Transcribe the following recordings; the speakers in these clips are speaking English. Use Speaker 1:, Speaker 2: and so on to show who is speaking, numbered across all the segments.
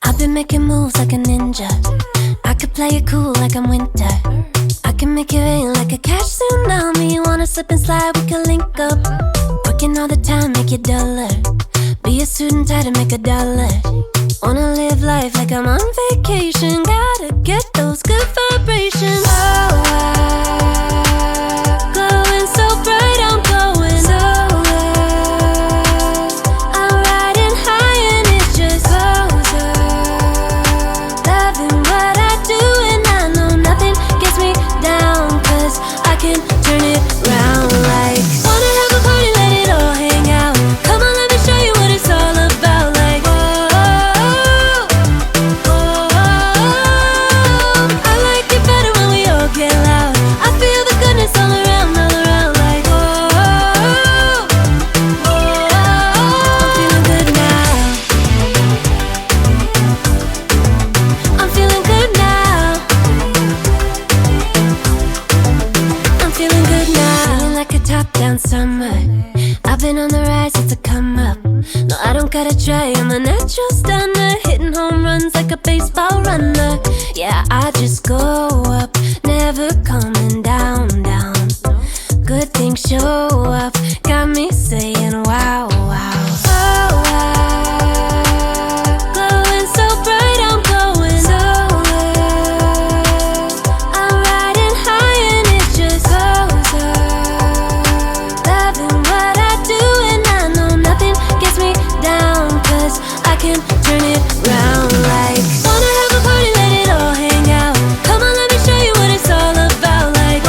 Speaker 1: I've been making moves like a ninja. I could play it cool like I'm winter. I can make it rain like a cash tsunami. You wanna slip and slide, we can link up. Working all the time, make you duller. Be a student, tie to make $1. Wanna live life like I'm on vacation. Gotta get those good vibrations. Oh, glowing so bright, I'm glowing so well. I'm riding high and it's just closer. Loving what I do and I know nothing gets me down, 'cause I can turn it round like. Wanna have a party, let it all hang out. Come on, let me show you what it's all about. Like, I like it better when we all get loud. I feel the goodness all around, like, I'm feeling good now. I'm feeling good now. I'm feeling good now. Feeling like a top-down summer. I've been on the rise, it's a come up. No, I don't gotta try, I'm a natural stunner. Hitting home runs like a baseball runner. Yeah, I just go up, never coming down, down. Good things show up, got me saying wow, wow. Oh, wow. Glowing so bright, I'm glowing so well. I'm riding high and it's just closer. Loving what I do and I know nothing gets me down, 'cause I can turn it round like. Wanna have a party, let it all hang out. Come on, let me show you what it's all about. Like,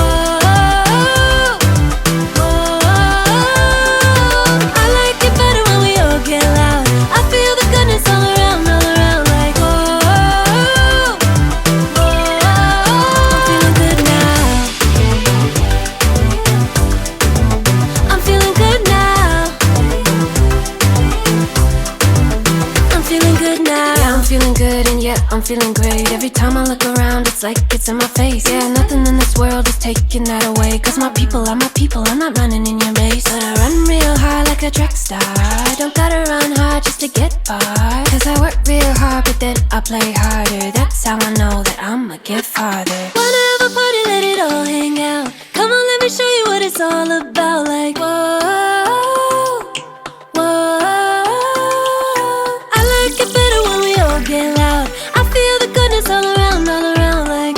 Speaker 1: I like it better when we all get loud. I feel the goodness all around, like, I'm feeling good now. I'm feeling good now. I'm feeling good now. Yeah, I'm feeling good and yeah, I'm feeling great. Every time I look around, it's like it's in my face. Yeah, nothing in this world is taking that away. 'Cause my people are my people, I'm not running in your race. But I run real hard like a track star. I don't gotta run hard just to get far. 'Cause I work real hard, but then I play harder. That's how I know that I'ma get farther. Wanna have a party, let it all hang out. Come on, let me show you what it's all about. Like, I like it better when we all get loud. I feel the goodness all around, like,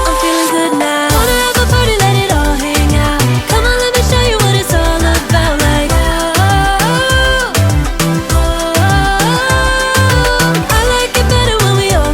Speaker 1: I'm feeling good now. Wanna have a party, let it all hang out. Come on, let me show you what it's all about. Like, I like it better when we all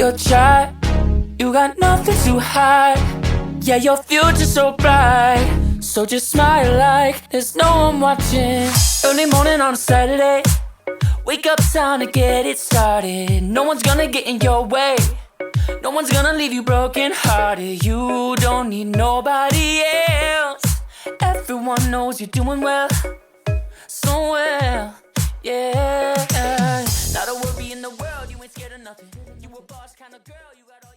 Speaker 2: your try. You got nothing to hide. Yeah, your future's so bright. So just smile like there's no one watching. Early morning on a Saturday, wake up, time to get it started. No one's gonna get in your way. No one's gonna leave you broken hearted. You don't need nobody else. Everyone knows you're doing well, so well, yeah. Not a worry in the world, you ain't scared of nothing. You a boss kind of girl, you got all